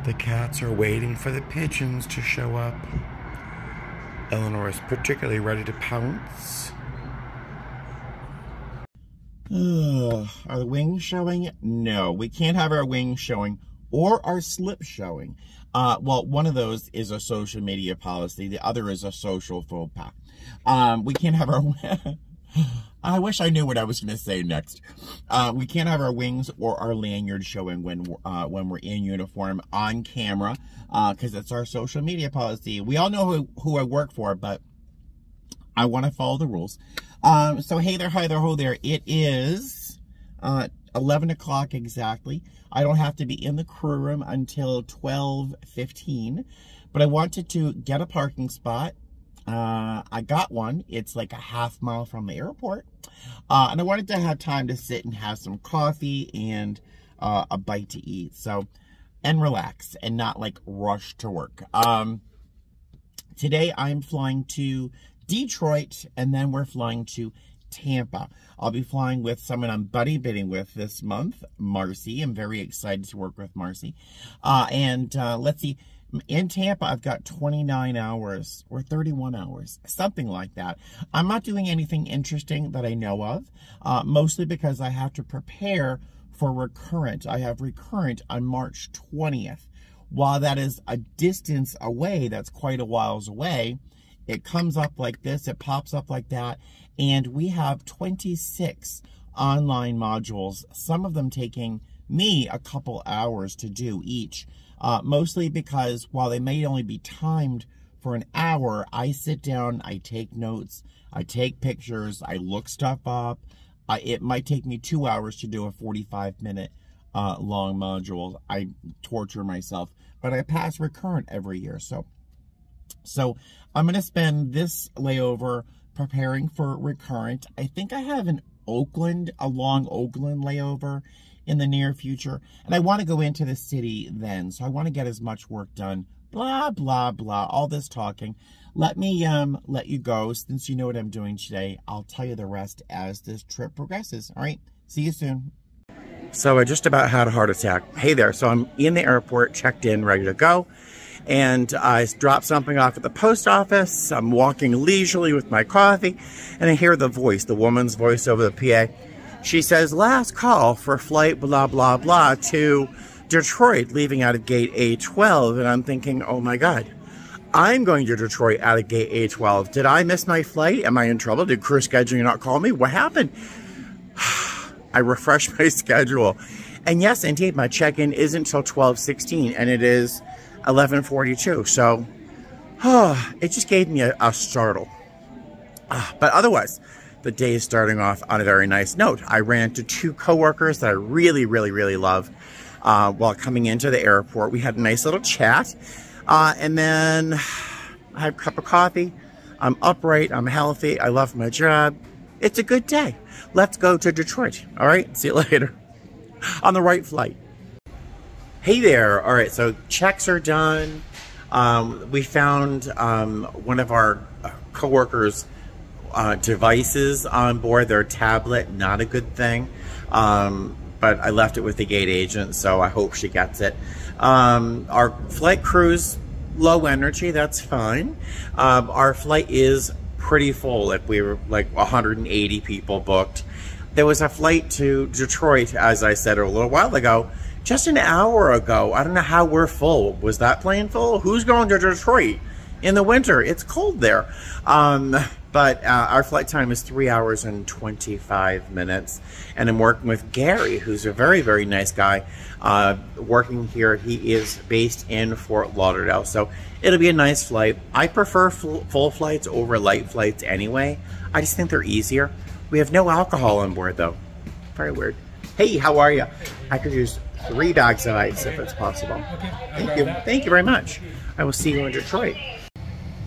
The cats are waiting for the pigeons to show up. Eleanor is particularly ready to pounce. Are the wings showing? No, we can't have our wings showing or our slip showing. Well, one of those is a social media policy. The other is a social faux pas. We can't have our... I wish I knew what I was going to say next. We can't have our wings or our lanyard showing when we're in uniform on camera, because it's our social media policy. We all know who I work for, but I want to follow the rules. So hey there, hi there, ho there. It is 11 o'clock exactly. I don't have to be in the crew room until 12:15, but I wanted to get a parking spot. I got one. It's like a half mile from the airport. And I wanted to have time to sit and have some coffee and a bite to eat. So, and relax and not like rush to work. Today I'm flying to Detroit and then we're flying to Tampa. I'll be flying with someone I'm buddy bidding with this month, Marcy. I'm very excited to work with Marcy. Let's see. In Tampa, I've got 29 hours or 31 hours, something like that. I'm not doing anything interesting that I know of, mostly because I have to prepare for Recurrent. I have Recurrent on March 20th. While that is a distance away, that's quite a whiles away, it comes up like this, it pops up like that, and we have 26 online modules, some of them taking me a couple hours to do each. Mostly because while they may only be timed for an hour, I sit down, I take notes, I take pictures, I look stuff up. It might take me 2 hours to do a 45-minute long module. I torture myself, but I pass Recurrent every year. So I'm going to spend this layover preparing for Recurrent. I think I have a long Oakland layover in the near future, and I want to go into the city then, so I want to get as much work done. Blah, blah, blah, all this talking. Let me let you go. Since you know what I'm doing today, I'll tell you the rest as this trip progresses. All right, see you soon. So I just about had a heart attack. Hey there, so I'm in the airport, checked in, ready to go, and I dropped something off at the post office. I'm walking leisurely with my coffee, and I hear the woman's voice over the PA. She says, last call for flight blah, blah, blah to Detroit, leaving out of gate A12. And I'm thinking, oh my God, I'm going to Detroit out of gate A12. Did I miss my flight? Am I in trouble? Did crew scheduling not call me? What happened? I refreshed my schedule. And yes, indeed, my check-in isn't until 12:16 and it is 11:42. So it just gave me a startle. But otherwise, the day is starting off on a very nice note. I ran into 2 coworkers that I really, really, really love while coming into the airport. We had a nice little chat. And then I had a cup of coffee. I'm upright. I'm healthy. I love my job. It's a good day. Let's go to Detroit. All right. See you later. On the right flight. Hey there. All right. So checks are done. We found one of our coworkers' devices on board, their tablet, not a good thing, but I left it with the gate agent, so I hope she gets it. Our flight crew's low energy, that's fine. Our flight is pretty full, like we were like 180 people booked. There was a flight to Detroit, as I said a little while ago, just an hour ago. I don't know how we're full. Was that plane full? Who's going to Detroit in the winter? It's cold there. But our flight time is 3 hours and 25 minutes. And I'm working with Gary, who's a very, very nice guy, working here. He is based in Fort Lauderdale. So it'll be a nice flight. I prefer full flights over light flights anyway. I just think they're easier. We have no alcohol on board, though. Very weird. Hey, how are you? I could use 3 bags of ice if it's possible. Thank you. Thank you very much. I will see you in Detroit.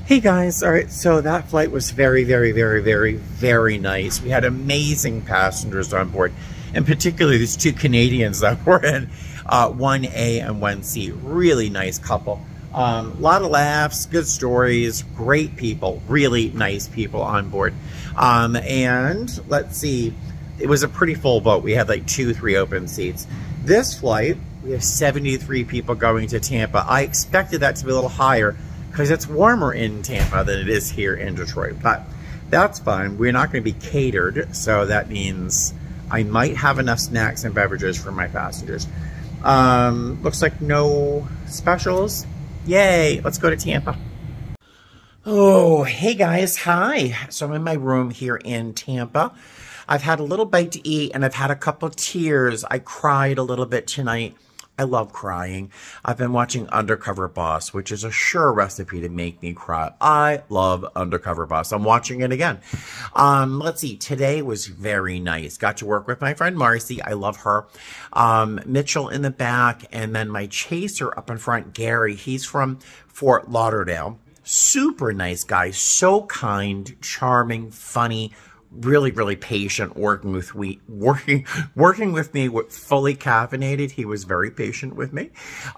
Hey guys, all right, so that flight was very, very, very, very, very nice. We had amazing passengers on board, and particularly these 2 Canadians that were in 1A and 1C. Really nice couple. A lot of laughs, good stories, great people, really nice people on board. And let's see, it was a pretty full boat. We had like 2-3 open seats. This flight We have 73 people going to Tampa. I expected that to be a little higher because it's warmer in Tampa than it is here in Detroit. But that's fine. We're not going to be catered, so that means I might have enough snacks and beverages for my passengers. Looks like no specials. Yay, let's go to Tampa. Oh, hey guys, hi. So I'm in my room here in Tampa. I've had a little bite to eat and I've had a couple of tears. I cried a little bit tonight. I love crying. I've been watching Undercover Boss, which is a sure recipe to make me cry. I love Undercover Boss. I'm watching it again. Let's see. Today was very nice. Got to work with my friend Marcy. I love her. Mitchell in the back, and then my chaser up in front, Gary. He's from Fort Lauderdale. Super nice guy. So kind, charming, funny, really, really patient working with me, fully caffeinated. He was very patient with me.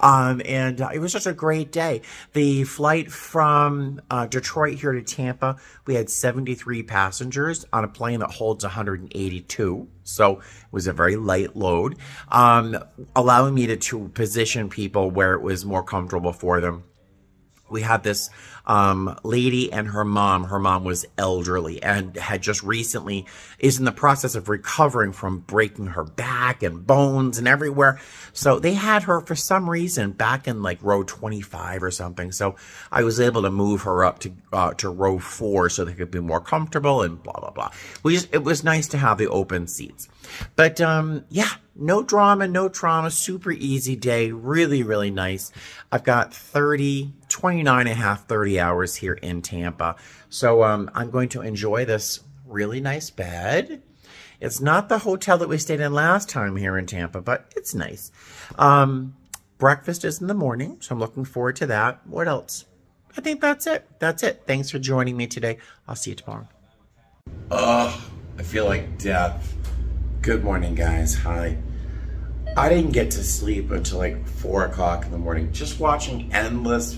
And it was just a great day. The flight from Detroit here to Tampa, we had 73 passengers on a plane that holds 182. So it was a very light load, allowing me to position people where it was more comfortable for them. We had this lady and her mom. Her mom was elderly and had just recently, is in the process of recovering from breaking her back and bones and everywhere. So they had her for some reason back in like row 25 or something. So I was able to move her up to row 4 so they could be more comfortable and blah, blah, blah. It was nice to have the open seats. But yeah, no drama, no trauma, super easy day, really, really nice. I've got 29 and a half, 30 hours here in Tampa. So I'm going to enjoy this really nice bed. It's not the hotel that we stayed in last time here in Tampa, but it's nice. Breakfast is in the morning, so I'm looking forward to that. What else? I think that's it. That's it. Thanks for joining me today. I'll see you tomorrow. I feel like death. Good morning, guys. Hi. I didn't get to sleep until like 4 o'clock in the morning, just watching endless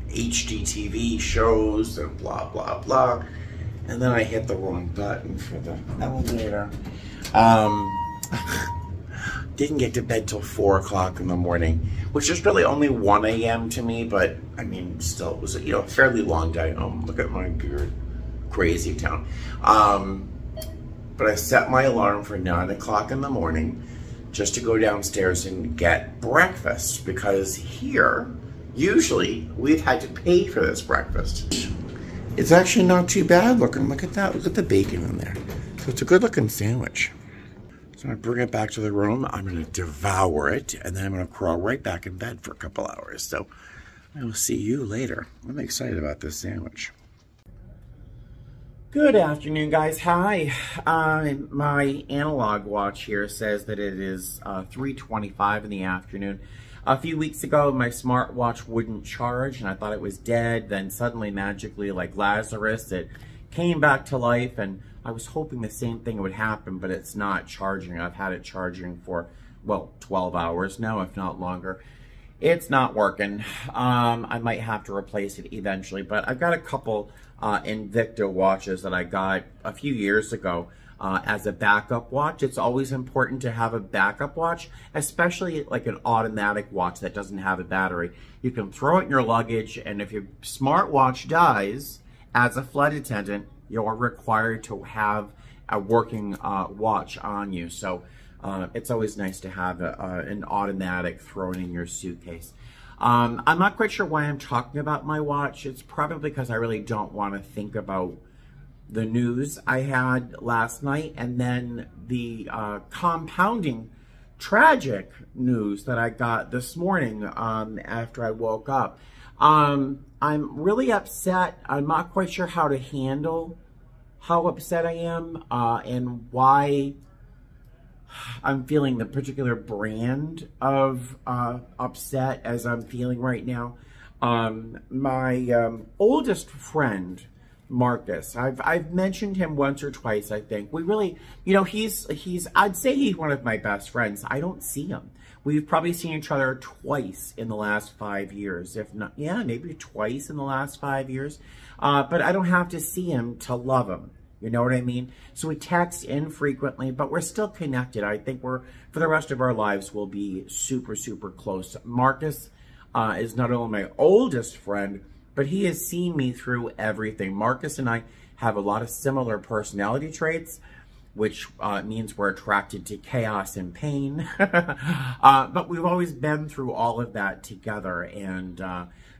HGTV shows and blah, blah, blah. And then I hit the wrong button for the elevator. Didn't get to bed till 4 o'clock in the morning, which is really only 1 a.m. to me, but I mean, still, it was a fairly long day. Look at my beard. Crazy town. But I set my alarm for 9 o'clock in the morning just to go downstairs and get breakfast, because here, usually, we've had to pay for this breakfast. It's actually not too bad looking. Look at that. Look at the bacon in there. So it's a good looking sandwich. So I bring it back to the room. I'm going to devour it, and then I'm going to crawl right back in bed for a couple hours. So I will see you later. I'm excited about this sandwich. Good afternoon, guys. Hi. My analog watch here says that it is 3:25 in the afternoon. A few weeks ago, my smartwatch wouldn't charge, and I thought it was dead. Then suddenly, magically, like Lazarus, it came back to life, and I was hoping the same thing would happen, but it's not charging. I've had it charging for, well, 12 hours now, if not longer. It's not working. I might have to replace it eventually, but I've got a couple Invicta watches that I got a few years ago as a backup watch. It's always important to have a backup watch, especially like an automatic watch that doesn't have a battery. You can throw it in your luggage, and if your smartwatch dies, as a flight attendant, you're required to have a working watch on you. So it's always nice to have an automatic thrown in your suitcase. I'm not quite sure why I'm talking about my watch. It's probably because I really don't want to think about the news I had last night, and then the compounding tragic news that I got this morning after I woke up. I'm really upset. I'm not quite sure how to handle how upset I am and why I'm feeling the particular brand of upset as I'm feeling right now. My oldest friend, Marcus, I've mentioned him once or twice, I think. We really, I'd say he's one of my best friends. I don't see him. We've probably seen each other twice in the last 5 years, if not, yeah, maybe twice in the last 5 years. But I don't have to see him to love him. You know what I mean? So we text infrequently, but we're still connected. I think for the rest of our lives, we'll be super, super close. Marcus is not only my oldest friend, but he has seen me through everything. Marcus and I have a lot of similar personality traits, which means we're attracted to chaos and pain. But we've always been through all of that together. And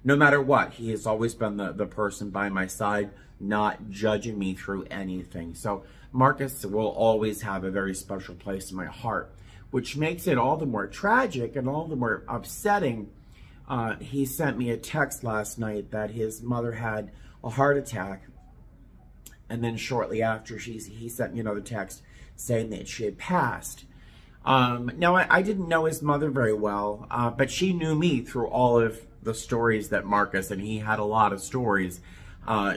no matter what, he has always been the person by my side, not judging me through anything. So Marcus will always have a very special place in my heart, which makes it all the more tragic and all the more upsetting. He sent me a text last night that his mother had a heart attack. And then shortly after, he sent me another text saying that she had passed. Now, I didn't know his mother very well, but she knew me through all of the stories that Marcus, and he had a lot of stories,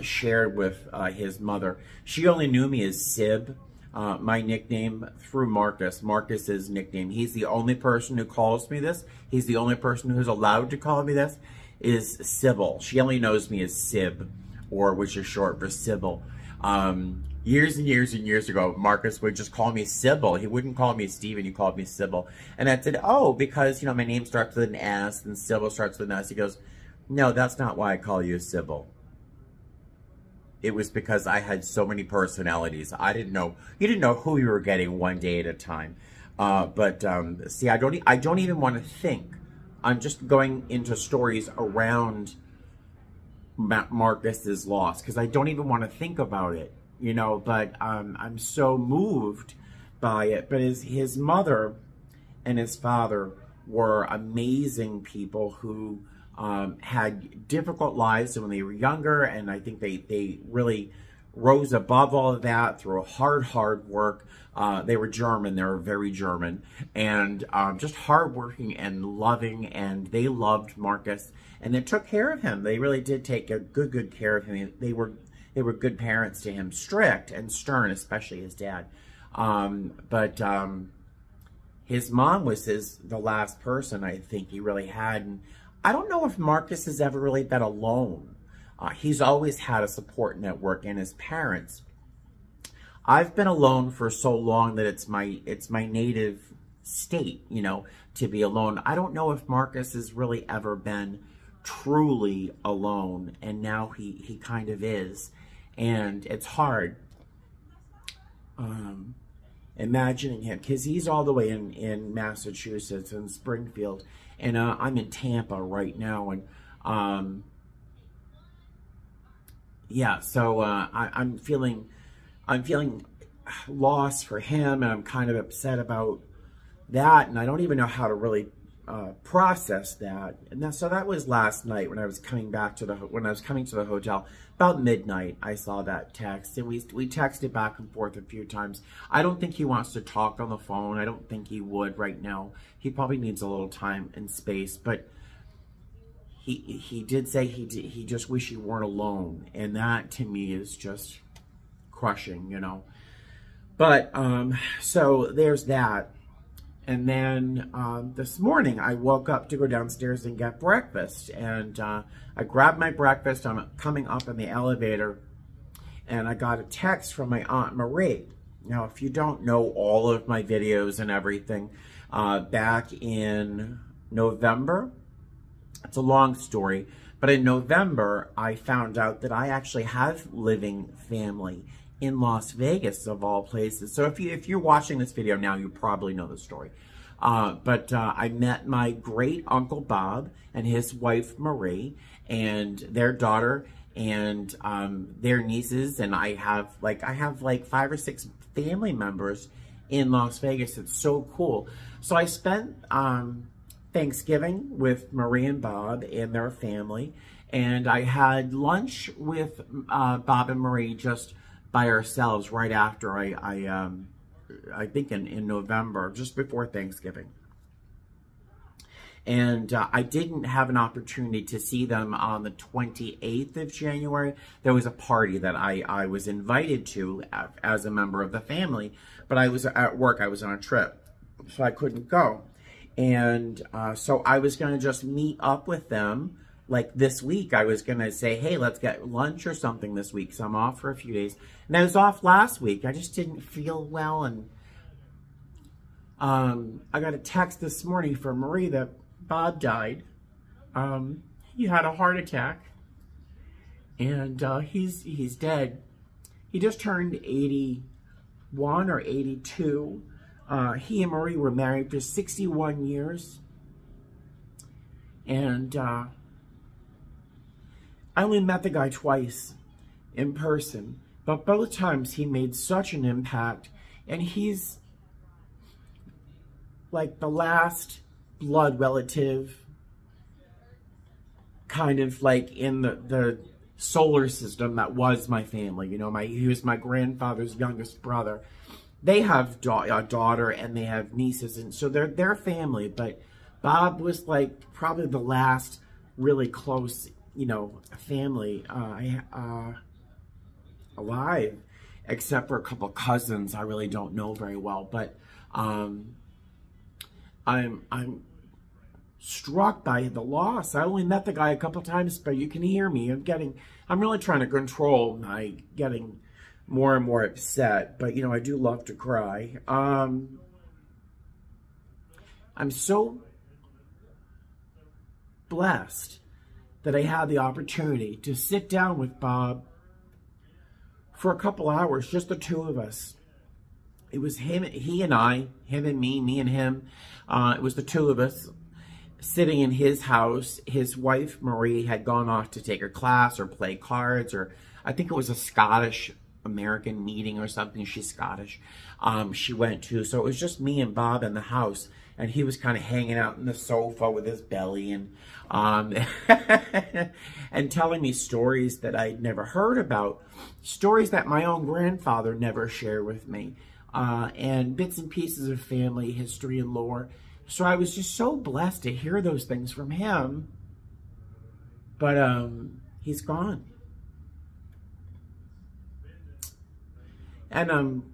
shared with his mother. She only knew me as Sib, my nickname, through Marcus. Marcus's nickname. He's the only person who calls me this. He's the only person who's allowed to call me this, is Sybil. She only knows me as Sib, or which is short for Sybil. Years and years and years ago, Marcus would just call me Sybil. He wouldn't call me Steven, he called me Sybil. And I said, oh, because, you know, my name starts with an S and Sybil starts with an S. He goes, no, that's not why I call you Sybil. It was because I had so many personalities. I didn't know, you didn't know who you were getting one day at a time. See, I don't even want to think. I'm just going into stories around Marcus's loss, because I don't even want to think about it, you know, but I'm so moved by it. But his mother and his father were amazing people who had difficult lives when they were younger, and I think they really rose above all of that through hard work. They were German, they were very German, and just hardworking and loving, and they loved Marcus, and they took care of him. They really did take a good care of him. They were good parents to him, strict and stern, especially his dad. His mom was the last person I think he really had, and I don't know if Marcus has ever really been alone. He's always had a support network and his parents. I've been alone for so long that it's my native state, you know, to be alone. I don't know if Marcus has really ever been truly alone, and now he kind of is, and it's hard imagining him, because he's all the way in Massachusetts, in Springfield, and I'm in Tampa right now, and yeah, so I'm feeling lost for him, and I'm kind of upset about that, and I don't even know how to really process that. And so that was last night when I was coming back to the hotel. About midnight, I saw that text, and we texted back and forth a few times. I don't think he wants to talk on the phone. I don't think he would right now. He probably needs a little time and space, but he did say he just wish he weren't alone, and that to me is just crushing, you know. But so there's that. And then this morning, I woke up to go downstairs and get breakfast. And I grabbed my breakfast. I'm coming up in the elevator, and I got a text from my Aunt Marie. Now, if you don't know all of my videos and everything, back in November, it's a long story, but in November, I found out that I actually have living family in Las Vegas, of all places. So if you're watching this video now, you probably know the story. I met my great Uncle Bob and his wife Marie and their daughter and their nieces, and I have like 5 or 6 family members in Las Vegas. It's so cool. So I spent Thanksgiving with Marie and Bob and their family, and I had lunch with Bob and Marie just by ourselves right after I think in November, just before Thanksgiving. And I didn't have an opportunity to see them on the 28th of January. There was a party that I was invited to as a member of the family, but I was at work. I was on a trip, so I couldn't go. And so I was going to just meet up with them like this week, I was going to say, hey, let's get lunch or something this week. So I'm off for a few days. And I was off last week. I just didn't feel well. And I got a text this morning from Marie that Bob died. He had a heart attack. And he's dead. He just turned 81 or 82. He and Marie were married for 61 years. And I only met the guy twice in person, but both times he made such an impact. And he's like the last blood relative, kind of like in the solar system that was my family. You know, he was my grandfather's youngest brother. They have a daughter and they have nieces, and so they're family. But Bob was like probably the last really close, you know, family alive, except for a couple cousins I really don't know very well. But I'm struck by the loss. I only met the guy a couple times, but you can hear me. I'm really trying to control my getting more and more upset, but you know, I do love to cry. I'm so blessed that I had the opportunity to sit down with Bob for a couple hours, just the two of us. It was he and I, him and me and him. It was the two of us sitting in his house. His wife, Marie, had gone off to take a class or play cards, or I think it was a Scottish-American meeting or something. She's Scottish. She went to. So it was just me and Bob in the house, and he was kind of hanging out in the sofa with his belly and and telling me stories that I'd never heard about, stories that my own grandfather never shared with me, and bits and pieces of family history and lore. So I was just so blessed to hear those things from him. But he's gone. And I'm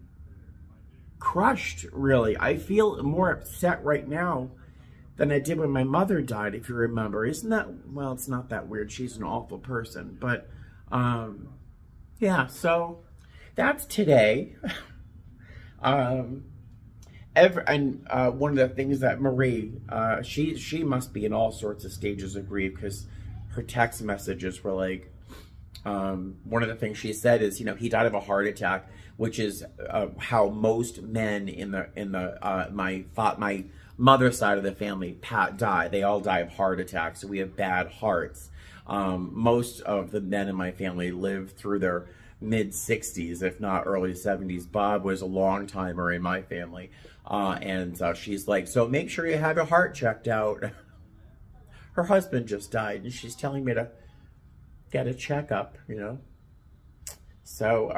crushed, really. I feel more upset right now than I did when my mother died, if you remember. Isn't that, well, it's not that weird. She's an awful person. But, yeah, so that's today. One of the things that Marie, she must be in all sorts of stages of grief, because her text messages were like, one of the things she said is, you know, he died of a heart attack, which is how most men in my mother's side of the family die. They all die of heart attacks, so we have bad hearts. Most of the men in my family lived through their mid-60s, if not early 70s. Bob was a long timer in my family. And she's like, so make sure you have your heart checked out. Her husband just died, and she's telling me to get a checkup, you know. So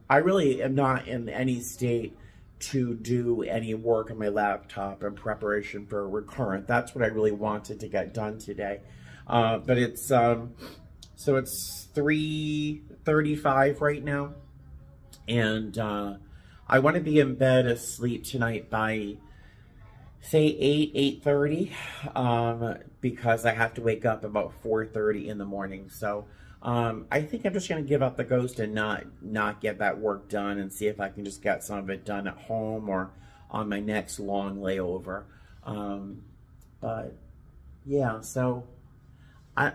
I really am not in any state to do any work on my laptop in preparation for a recurrent. That's what I really wanted to get done today. But it's, so it's 3:35 right now. And I want to be in bed asleep tonight by, say, 8:30, because I have to wake up about 4:30 in the morning. So I think I'm just going to give up the ghost and not get that work done, and see if I can just get some of it done at home or on my next long layover. But yeah, so I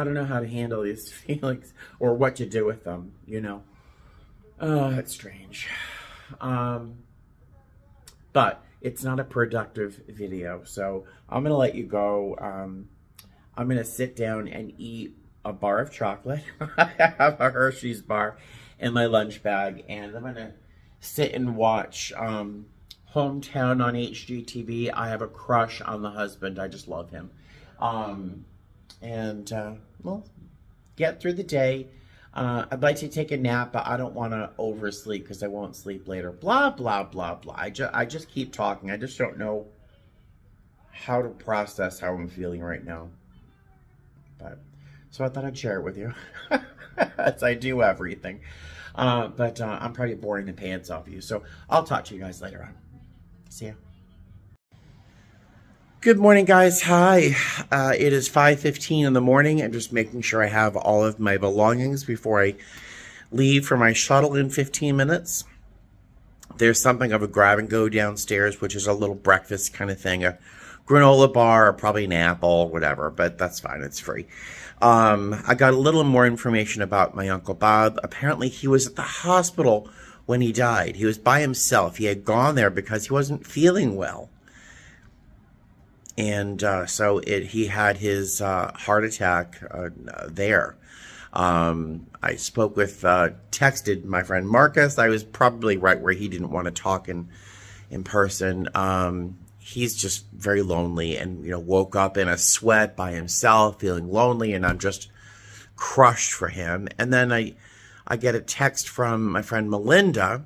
don't know how to handle these feelings or what to do with them, you know. Oh, that's strange. But it's not a productive video, so I'm going to let you go. I'm going to sit down and eat a bar of chocolate. I have a Hershey's bar in my lunch bag, and I'm going to sit and watch Hometown on HGTV. I have a crush on the husband. I just love him. Well, get through the day. I'd like to take a nap, but I don't want to oversleep because I won't sleep later. Blah, blah, blah, blah. I just keep talking. I just don't know how to process how I'm feeling right now. So I thought I'd share it with you, as I do everything. But I'm probably boring the pants off you. So I'll talk to you guys later on. See ya. Good morning, guys. Hi. It is 5:15 in the morning. I'm just making sure I have all of my belongings before I leave for my shuttle in 15 minutes. There's something of a grab and go downstairs, which is a little breakfast kind of thing, a granola bar, or probably an apple, whatever, but that's fine. It's free. I got a little more information about my Uncle Bob. Apparently, he was at the hospital when he died. He was by himself. He had gone there because he wasn't feeling well. And so he had his heart attack there. I spoke with, texted my friend Marcus. I was probably right where he didn't want to talk in person. He's just very lonely and, you know, woke up in a sweat by himself, feeling lonely, and I'm just crushed for him. And then I get a text from my friend Melinda,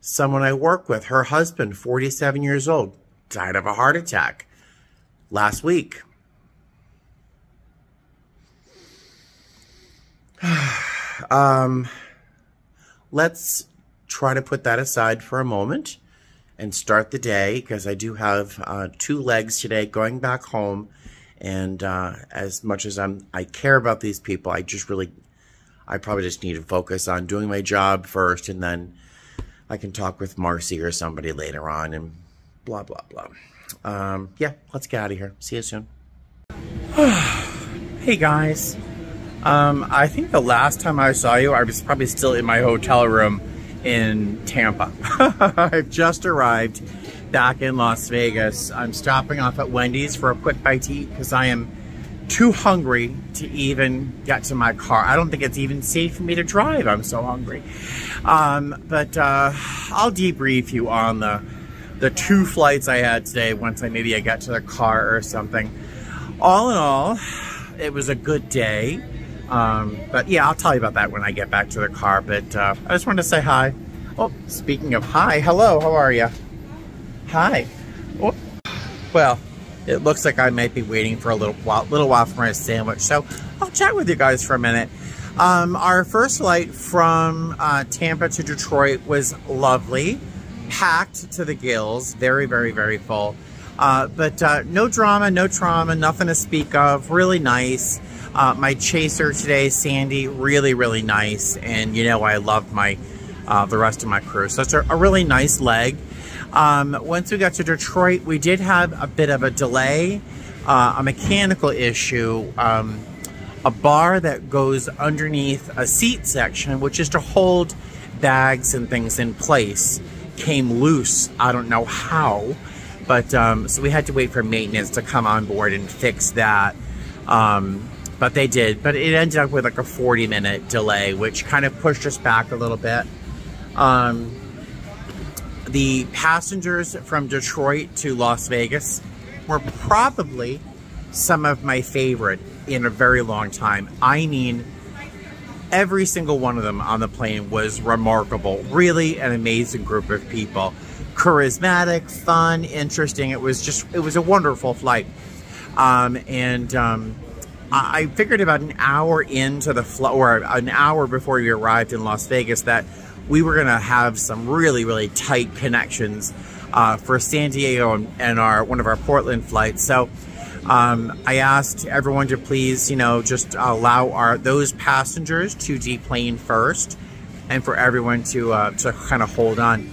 someone I work with. Her husband, 47 years old, died of a heart attack last week. Let's try to put that aside for a moment and start the day, because I do have 2 legs today going back home. And as much as I care about these people, I probably just need to focus on doing my job first, and then I can talk with Marcy or somebody later on and blah, blah, blah. Yeah, let's get out of here. See you soon. Hey, guys. I think the last time I saw you, I was probably still in my hotel room in Tampa. I've just arrived back in Las Vegas. I'm stopping off at Wendy's for a quick bite to eat because I am too hungry to even get to my car. I don't think it's even safe for me to drive. I'm so hungry. But I'll debrief you on the 2 flights I had today once I get to the car or something. All in all, it was a good day. But yeah, I'll tell you about that when I get back to the car. But I just wanted to say hi. Oh, speaking of hi, hello, how are you? Hi. Oh, well, it looks like I might be waiting for a little while for my sandwich. So I'll chat with you guys for a minute. Our first flight from Tampa to Detroit was lovely. Packed to the gills, very, very, very full. But no drama, no trauma, nothing to speak of, really nice. My chaser today, Sandy, really, really nice. And you know, I love the rest of my crew. So it's a really nice leg. Once we got to Detroit, we did have a bit of a delay, a mechanical issue. A bar that goes underneath a seat section, which is to hold bags and things in place, came loose. I don't know how, but so we had to wait for maintenance to come on board and fix that. But they did. But it ended up with like a 40-minute delay, which kind of pushed us back a little bit. The passengers from Detroit to Las Vegas were probably some of my favorite in a very long time. I mean, every single one of them on the plane was remarkable. Really an amazing group of people. Charismatic, fun, interesting. It was a wonderful flight. I figured about an hour into the flight, or an hour before we arrived in Las Vegas, that we were going to have some really, really tight connections for San Diego and one of our Portland flights. So I asked everyone to please, just allow those passengers to deplane first, and for everyone to kind of hold on.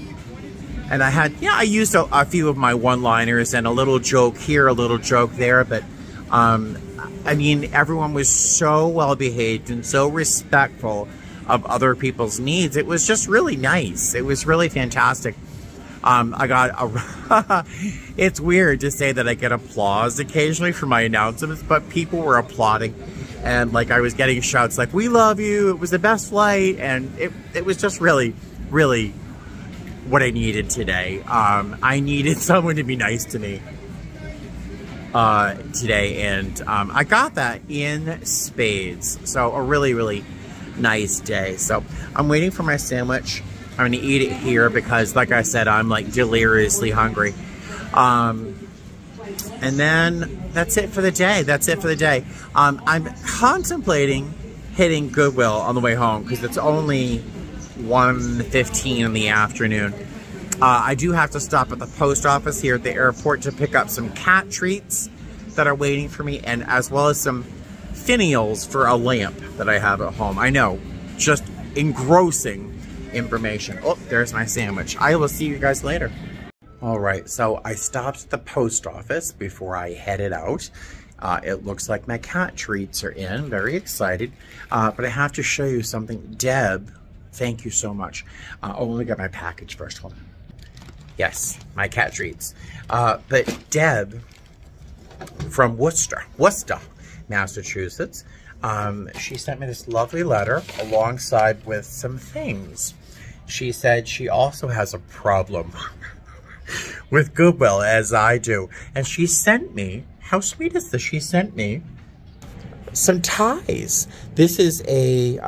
And I used a few of my one-liners and a little joke here, a little joke there, but I mean, everyone was so well behaved and so respectful of other people's needs. It was just really nice. It was really fantastic. It's weird to say that I get applause occasionally for my announcements, but people were applauding, and like I was getting shouts like, "We love you, it was the best flight," and it was just really, really what I needed today. I needed someone to be nice to me today, and I got that in spades. So a really, really nice day. So I'm waiting for my sandwich. I'm gonna eat it here because, like I said, I'm like deliriously hungry. And then that's it for the day. That's it for the day. I'm contemplating hitting Goodwill on the way home because it's only 1:15 in the afternoon. I do have to stop at the post office here at the airport to pick up some cat treats that are waiting for me, and as well as some finials for a lamp that I have at home. I know, just engrossing information. Oh, there's my sandwich. I will see you guys later. All right, so I stopped at the post office before I headed out. It looks like my cat treats are in. Very excited. But I have to show you something. Deb, thank you so much. Oh, let me get my package first. Hold on. Yes, my cat treats. But Deb from Worcester, Massachusetts, she sent me this lovely letter alongside with some things. She said she also has a problem with Goodwill, as I do. And she sent me, how sweet is this? She sent me some ties. This is a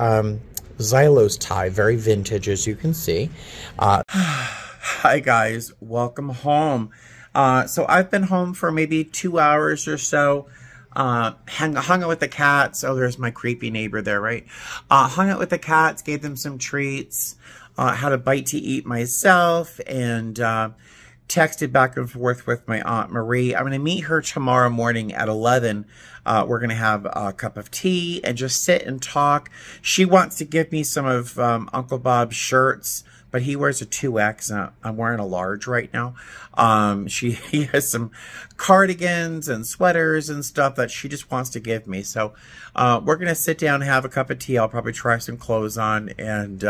Xylos tie, very vintage, as you can see. Hi guys, welcome home. So I've been home for maybe 2 hours or so. Hung out with the cats. Oh, there's my creepy neighbor there, right? Hung out with the cats, gave them some treats, had a bite to eat myself, and texted back and forth with my Aunt Marie. I'm going to meet her tomorrow morning at 11. We're going to have a cup of tea and just sit and talk. She wants to give me some of Uncle Bob's shirts, but he wears a 2X, and I'm wearing a large right now. He has some cardigans and sweaters and stuff that she just wants to give me. So we're going to sit down and have a cup of tea. I'll probably try some clothes on, and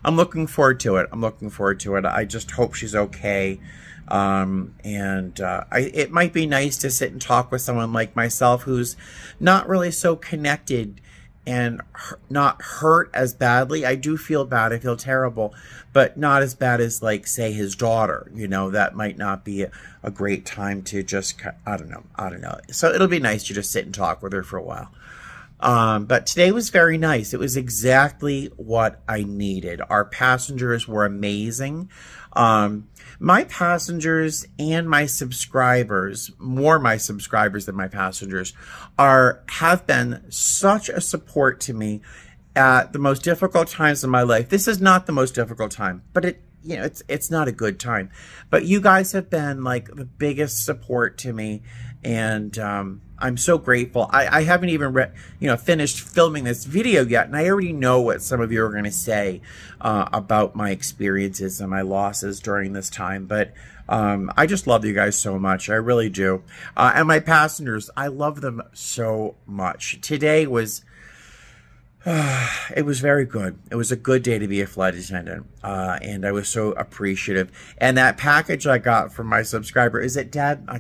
I'm looking forward to it. I'm looking forward to it. I just hope she's okay. It might be nice to sit and talk with someone like myself who's not really so connected and not hurt as badly. I do feel bad. I feel terrible, but not as bad as, like, say, his daughter. You know, that might not be a great time to just, I don't know. So it'll be nice to just sit and talk with her for a while. But today was very nice. It was exactly what I needed. Our passengers were amazing. My passengers and my subscribers, more my subscribers than my passengers, have been such a support to me at the most difficult times in my life. This is not the most difficult time, but it's not a good time. But you guys have been like the biggest support to me, and I'm so grateful. I haven't even finished filming this video yet, and I already know what some of you are going to say about my experiences and my losses during this time. But I just love you guys so much. I really do. And my passengers, I love them so much. Today was, it was very good. It was a good day to be a flight attendant. And I was so appreciative. And that package I got from my subscriber, is it Dad? I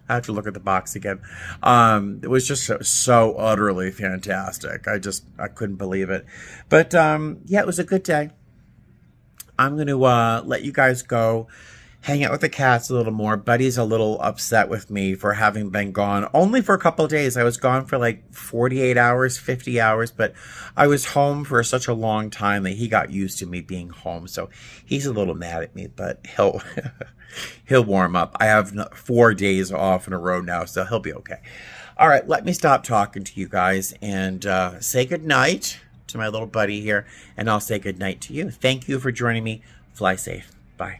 have to look at the box again. It was just so utterly fantastic. I couldn't believe it. But yeah, it was a good day. I'm going to let you guys go, hang out with the cats a little more. Buddy's a little upset with me for having been gone only for a couple of days. I was gone for like 48 hours, 50 hours, but I was home for such a long time that he got used to me being home. So he's a little mad at me, but he'll warm up. I have 4 days off in a row now, so he'll be okay. All right, let me stop talking to you guys and say goodnight to my little buddy here, and I'll say goodnight to you. Thank you for joining me. Fly safe. Bye.